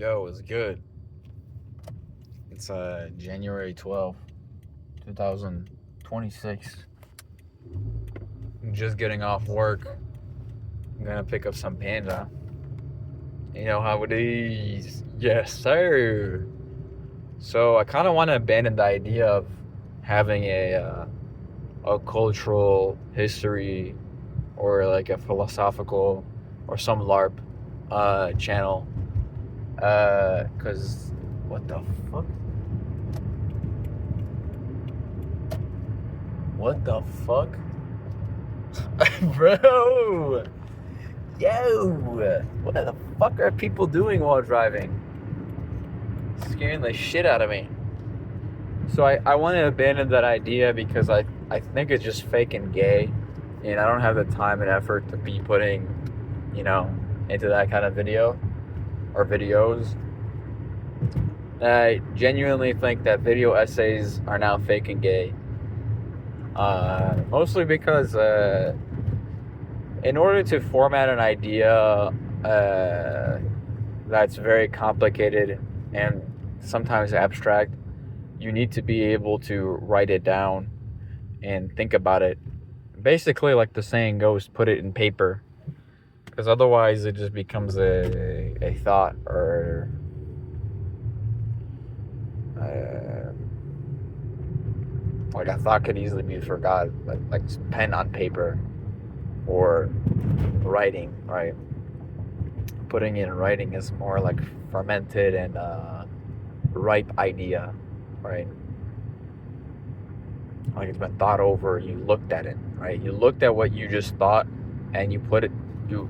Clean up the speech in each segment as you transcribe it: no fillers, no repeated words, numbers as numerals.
Yo, it's good. It's January 12th, 2026. I'm just getting off work. I'm gonna pick up some panda. You know how it is. Yes, sir. So I kind of want to abandon the idea of having a cultural history or like a philosophical or some LARP channel. Cause what the fuck? What the fuck? Bro! Yo! What the fuck are people doing while driving? Scaring the shit out of me. So I want to abandon that idea because I think it's just fake and gay. And I don't have the time and effort to be putting, into that kind of video or videos. I genuinely think that video essays are now fake and gay. Mostly because in order to format an idea that's very complicated and sometimes abstract, you need to be able to write it down and think about it. Basically, like the saying goes, put it in paper. Because otherwise it just becomes a thought or like a thought could easily be forgot, like pen on paper or writing, right? Putting it in writing is more like fermented and ripe idea, right? Like it's been thought over. You looked at it, right? You looked at what you just thought, and you put it. You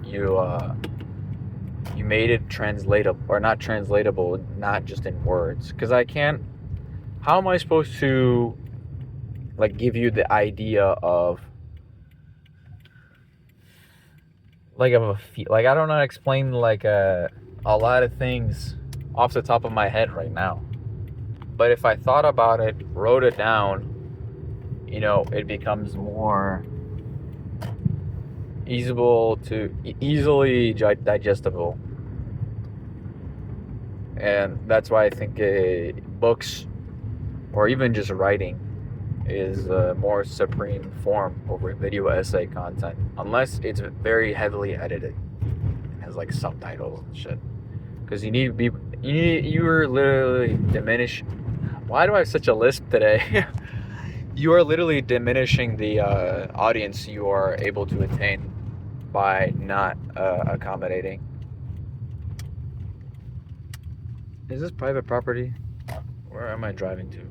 made it translatable, or not translatable, not just in words. Because I can't. How am I supposed to, like, give you the idea of, like, I don't know how to explain like a lot of things off the top of my head right now. But if I thought about it, wrote it down, it becomes more easily digestible. And that's why I think books or even just writing is a more supreme form over video essay content, unless it's very heavily edited and has like subtitles and shit. Because you are literally diminishing. Why do I have such a lisp today? You are literally diminishing the audience you are able to attain by not accommodating. Is this private property? Where am I driving to?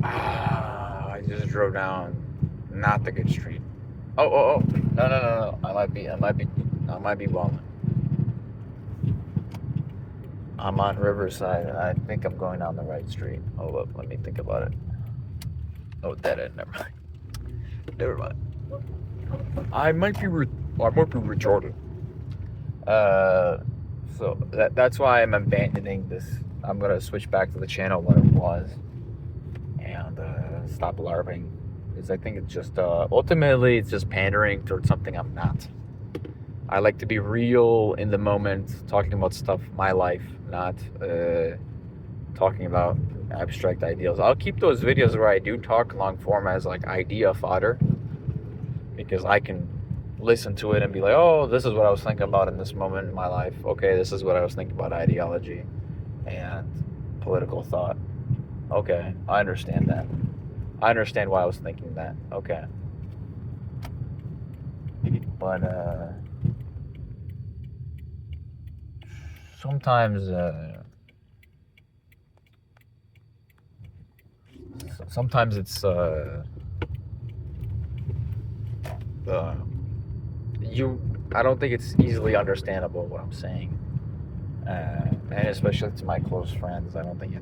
I just drove down not the good street. Oh. No. I might be wrong. I'm on Riverside and I think I'm going down the right street. Hold up, let me think about it. Oh, dead end. Never mind. I might be retarded. So that's why I'm abandoning this. I'm gonna switch back to the channel what it was and stop LARPing, because I think it's just ultimately it's just pandering towards something I'm not. I like to be real in the moment, talking about stuff, my life, not talking about abstract ideals. I'll keep those videos where I do talk long form as like idea fodder, because I can listen to it and be like, oh, this is what I was thinking about in this moment in my life. Okay, this is what I was thinking about ideology and political thought. Okay, I understand that. I understand why I was thinking that. Okay. But sometimes it's I don't think it's easily understandable what I'm saying, and especially to my close friends, I don't think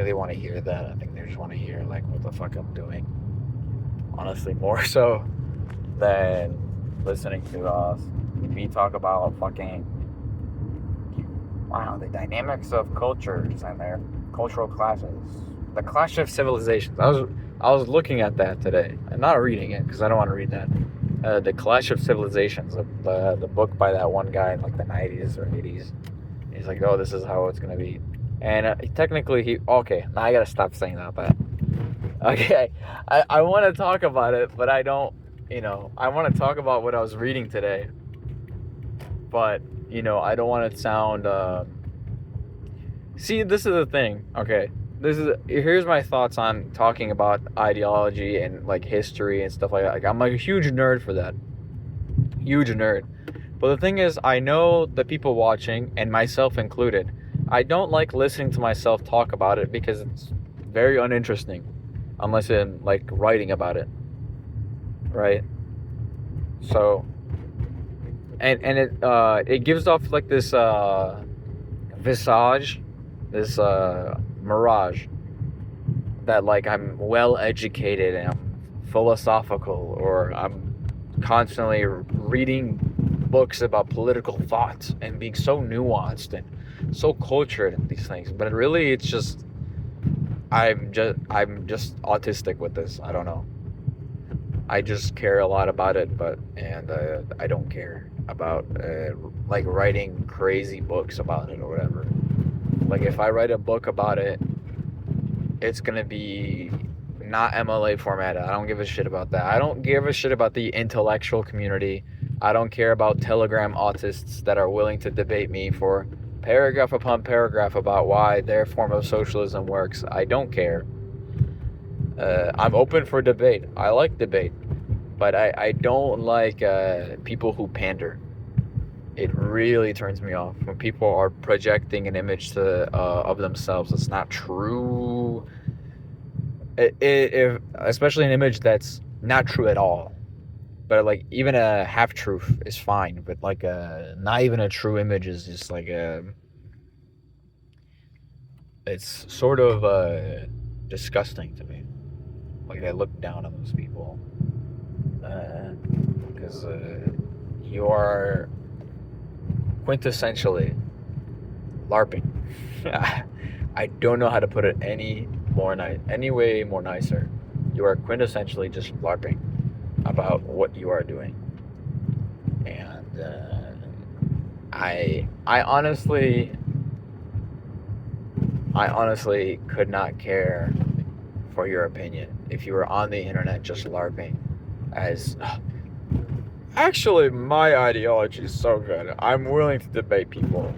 they want to hear that. I think they just want to hear like what the fuck I'm doing, honestly, more so than listening to me talk about fucking the dynamics of cultures and their cultural clashes, the clash of civilizations. I was looking at that today. I'm not reading it because I don't want to read that. The Clash of Civilizations, the book by that one guy in like the 90s or 80s. He's like, oh, this is how it's gonna be. And technically, okay. Now I gotta stop saying that. But okay, I want to talk about it, but I don't. I want to talk about what I was reading today. But I don't want to sound. See, this is the thing. Okay, here's my thoughts on talking about ideology and like history and stuff like that. Like, I'm like a huge nerd for that. Huge nerd. But the thing is, I know the people watching, and myself included, I don't like listening to myself talk about it because it's very uninteresting, unless I'm like writing about it, right? So, and it gives off like this visage, this mirage that like I'm well educated and I'm philosophical, or I'm constantly reading books about political thought and being so nuanced and so cultured in these things. But really, it's just I'm just autistic with this. I don't know. I just care a lot about it, and I don't care about like writing crazy books about it or whatever. Like if I write a book about it, it's gonna be not MLA formatted. I don't give a shit about that. I don't give a shit about the intellectual community. I don't care about Telegram autists that are willing to debate me for paragraph upon paragraph about why their form of socialism works. I don't care. I'm open for debate. I like debate. But I don't like people who pander. It really turns me off when people are projecting an image of themselves that's not true. Especially an image that's not true at all. But like even a half truth is fine. But like not even a true image is just like it's sort of disgusting to me. Like I look down on those people because you are quintessentially LARPing. I don't know how to put it any way more nicer. You are quintessentially just LARPing about what you are doing, and I honestly could not care for your opinion if you were on the internet just LARPing. As actually, my ideology is so good. I'm willing to debate people,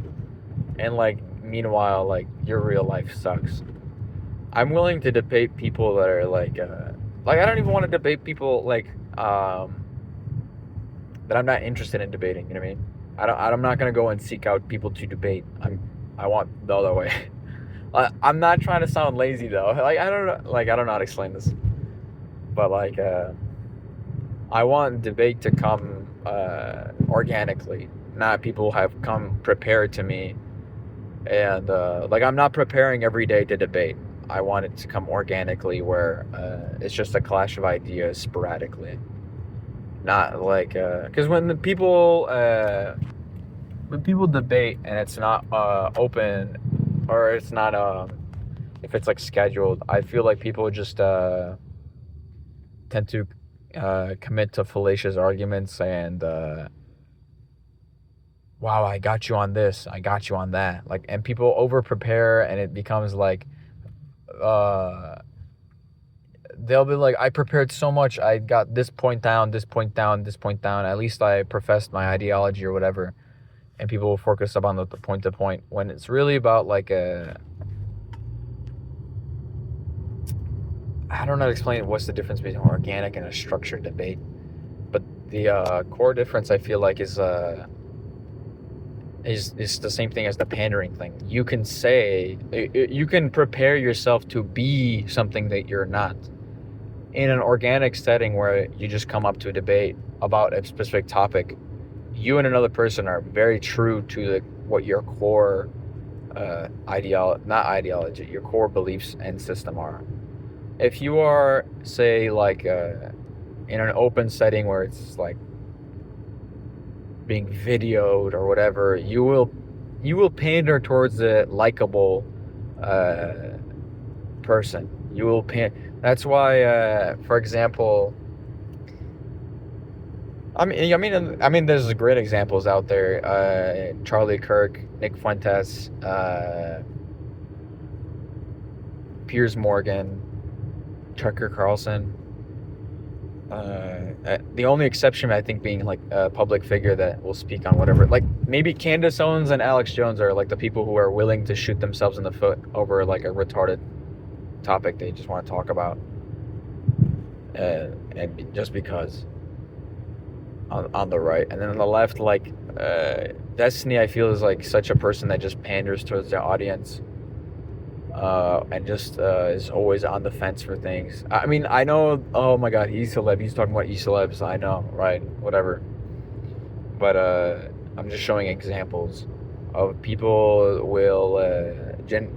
and like meanwhile, like your real life sucks. I'm willing to debate people that are like I don't even want to debate people like that I'm not interested in debating. You know what I mean? I'm not gonna go and seek out people to debate. I want the other way. I'm not trying to sound lazy though. Like I don't know how to explain this, but like I want debate to come organically, not people have come prepared to me, and like I'm not preparing every day to debate. I want it to come organically, where it's just a clash of ideas sporadically, not like because when people debate and it's not open, or it's not if it's like scheduled, I feel like people just tend to commit to fallacious arguments and wow, I got you on this, I got you on that, like, and people over prepare, and it becomes like they'll be like, I prepared so much, I got this point down, this point down, this point down, at least I professed my ideology or whatever, and people will focus up on the point to point, when it's really about like I don't know how to explain what's the difference between organic and a structured debate, but the core difference I feel like is the same thing as the pandering thing. You can say, you can prepare yourself to be something that you're not. In an organic setting where you just come up to a debate about a specific topic, you and another person are very true to what your core your core beliefs and system are. If you are, say, like in an open setting where it's like being videoed or whatever, you will pander towards the likable person. You will That's why, for example, There's great examples out there. Charlie Kirk, Nick Fuentes, Piers Morgan, Tucker Carlson. The only exception, I think, being like a public figure that will speak on whatever. Like maybe Candace Owens and Alex Jones are like the people who are willing to shoot themselves in the foot over like a retarded topic they just want to talk about, and just because. On the right, and then on the left, like Destiny, I feel is like such a person that just panders towards their audience, and just is always on the fence for things. I mean, I know. Oh my God, E-celeb. He's talking about E-celebs. I know, right? Whatever. But I'm just showing examples of people will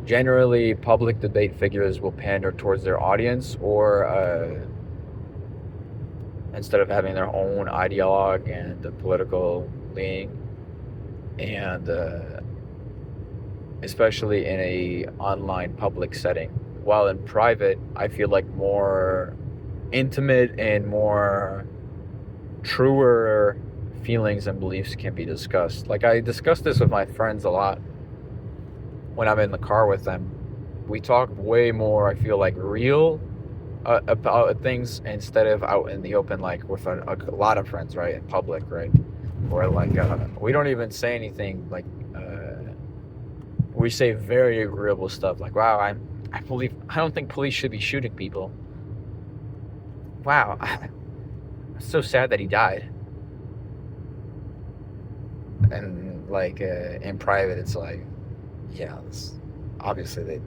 generally public debate figures will pander towards their audience, or instead of having their own ideologue and the political leaning, and especially in a online public setting. While in private, I feel like more intimate and more truer feelings and beliefs can be discussed. Like I discuss this with my friends a lot when I'm in the car with them. We talk way more, I feel like, real about things instead of out in the open, like with a lot of friends, right, in public, right, or like we don't even say anything, like we say very agreeable stuff like, wow, I don't think police should be shooting people. Wow, I'm so sad that he died. And like in private, it's like, yeah, obviously they,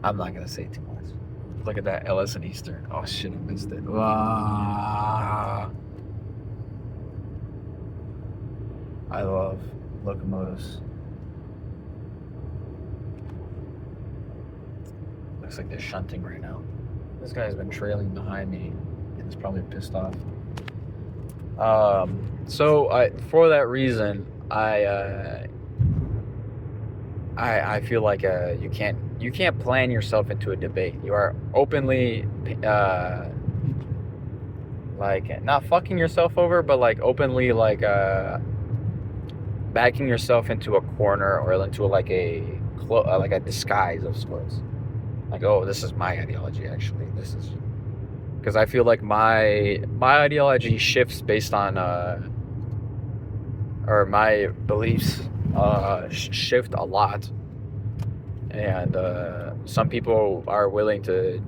I'm not gonna say too much. Look at that, Ellis and Eastern. Oh shit, I missed it. Wow. I love locomotives. Looks like they're shunting right now. This guy's been trailing behind me and is probably pissed off. So for that reason, I feel like you can't plan yourself into a debate. You are openly like not fucking yourself over, but like openly like backing yourself into a corner or into like a disguise of sorts. Like, oh, this is my ideology. Actually, this is because I feel like my ideology shifts based on or my beliefs shift a lot, and some people are willing to.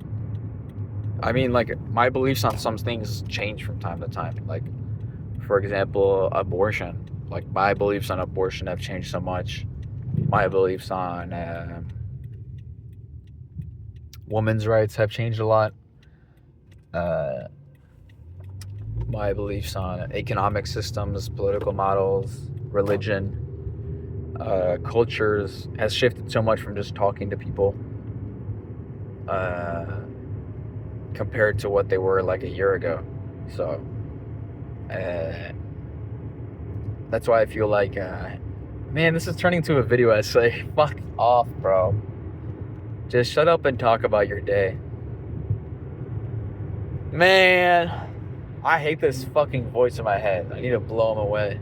I mean, like, my beliefs on some things change from time to time. Like, for example, abortion. Like, my beliefs on abortion have changed so much. My beliefs on women's rights have changed a lot. My beliefs on economic systems, political models, religion, cultures has shifted so much from just talking to people compared to what they were like a year ago. So that's why I feel like, man, this is turning into a video essay. Fuck off, bro. Just shut up and talk about your day. Man, I hate this fucking voice in my head. I need to blow him away.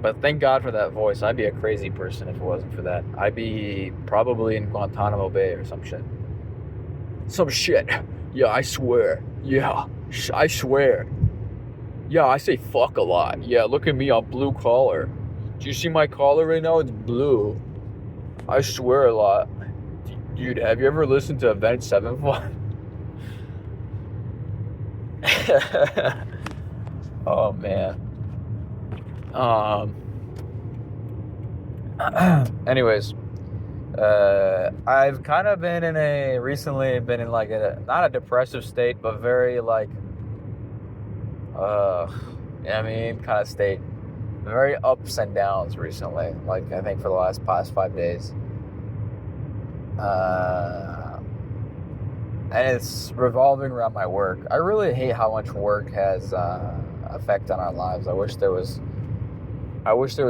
But thank God for that voice. I'd be a crazy person if it wasn't for that. I'd be probably in Guantanamo Bay or some shit. Some shit. Yeah, I swear. Yeah, I swear. Yeah, I say fuck a lot. Yeah, look at me on blue collar. Do you see my collar right now? It's blue. I swear a lot. Dude, have you ever listened to Avenged Sevenfold? Oh, man. Anyways, I've kind of recently been in like not a depressive state, but very like, kind of state. Very ups and downs recently. Like, I think for the past 5 days. And it's revolving around my work. I really hate how much work has effect on our lives. I wish there was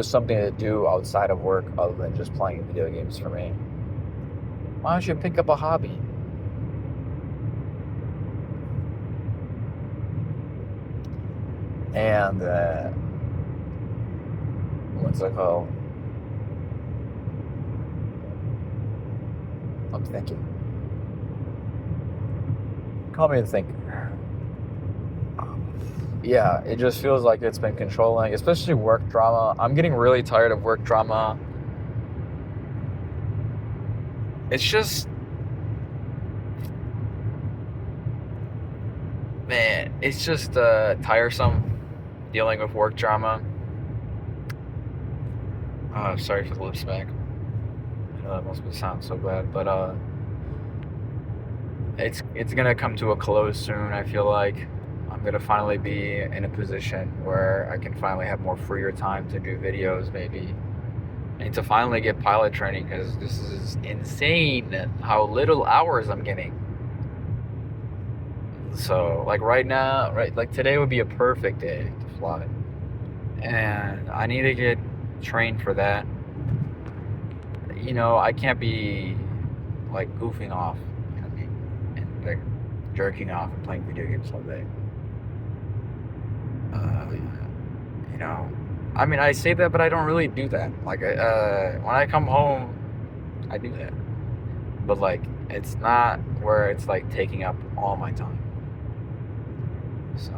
something to do outside of work other than just playing video games for me. Why don't you pick up a hobby? And what's it called? I'm thinking. Call me to think. Yeah, it just feels like it's been controlling, especially work drama. I'm getting really tired of work drama. It's just, man, it's just tiresome dealing with work drama. Sorry for the lip smack. I know that must sound so bad, but it's gonna come to a close soon. I feel like I'm gonna finally be in a position where I can finally have more freer time to do videos, maybe, and to finally get pilot training, because this is insane how little hours I'm getting. So like right now, right, like today would be a perfect day to fly, and I need to get trained for that. You know, I can't be like goofing off, you know what I mean, and like jerking off and playing video games all day. You know, I mean, I say that, but I don't really do that. Like, when I come home, I do that, but like, it's not where it's like taking up all my time. So,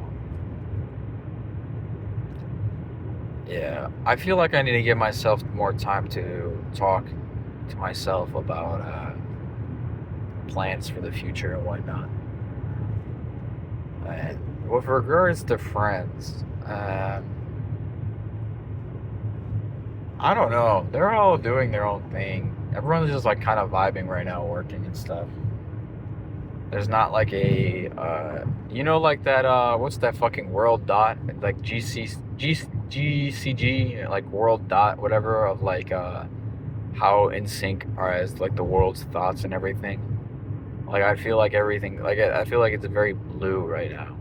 yeah, I feel like I need to give myself more time to talk to myself about plans for the future and whatnot. And with regards to friends, I don't know. They're all doing their own thing. Everyone's just like kind of vibing right now, working and stuff. There's not like a, you know, like that, what's that fucking world dot? Like GCG, like world dot, whatever, of like, how in sync are as like the world's thoughts and everything. Like, I feel like everything, like, I feel like it's very blue right now.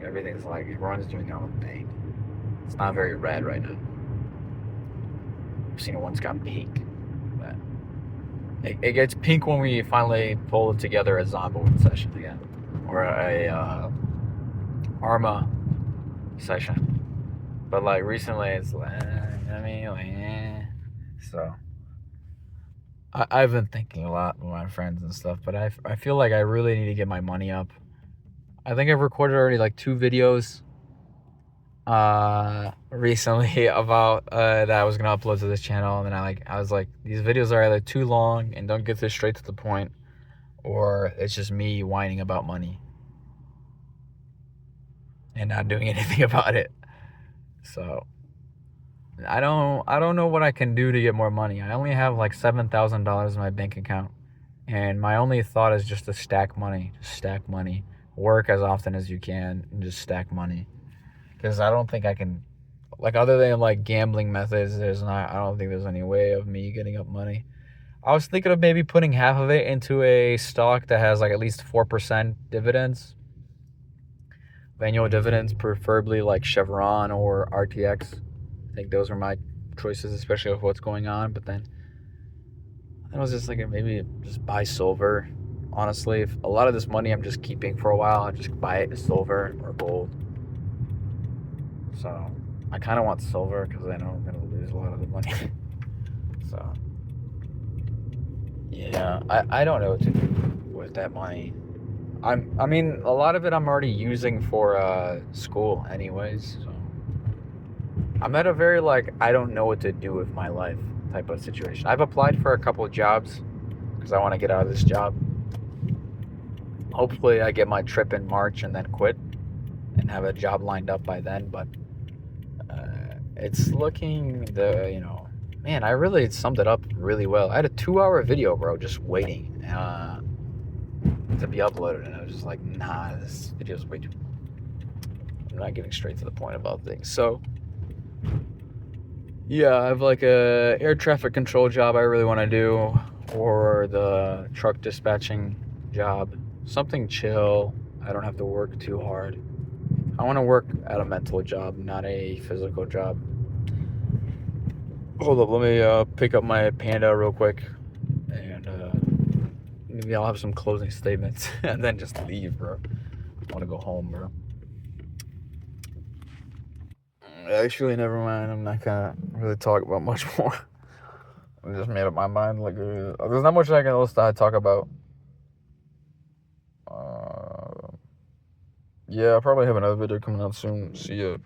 Everything's like, everyone's doing their own thing. It's not very red right now. I've seen one's got pink. But it gets pink when we finally pull it together a Zomboid session again. Or a Arma session. But like recently it's like, I mean, like, so I've been thinking a lot with my friends and stuff, but I feel like I really need to get my money up. I think I've recorded already like 2 videos recently about that I was gonna upload to this channel, and then I was like, these videos are either too long and don't get this straight to the point, or it's just me whining about money and not doing anything about it. So I don't know what I can do to get more money. I only have like $7,000 in my bank account, and my only thought is just to stack money. Just stack money. Work as often as you can and just stack money. Because I don't think I can, like, other than like gambling methods, I don't think there's any way of me getting up money. I was thinking of maybe putting half of it into a stock that has like at least 4% dividends. Annual dividends, preferably like Chevron or RTX. I think those are my choices, especially with what's going on. But then I was just thinking maybe just buy silver. Honestly, if a lot of this money I'm just keeping for a while, I'll just buy it in silver or gold. So I kind of want silver because I know I'm going to lose a lot of the money. So yeah, I don't know what to do with that money. I mean, a lot of it I'm already using for school anyways. So I'm at a very like, I don't know what to do with my life type of situation. I've applied for a couple of jobs because I want to get out of this job. Hopefully I get my trip in March and then quit and have a job lined up by then. But it's looking man, I really summed it up really well. I had a 2-hour video, bro, just waiting to be uploaded, and I was just like, nah, this video's way too, I'm not getting straight to the point about things. So yeah, I have like a air traffic control job I really want to do, or the truck dispatching job. Something chill. I don't have to work too hard. I want to work at a mental job, not a physical job. Hold up, let me pick up my Panda real quick, and maybe I'll have some closing statements, and then just leave, bro. I want to go home, bro. Actually, never mind. I'm not gonna really talk about much more. I just made up my mind. Like, there's not much else to talk about. Yeah, I'll probably have another video coming out soon. See ya.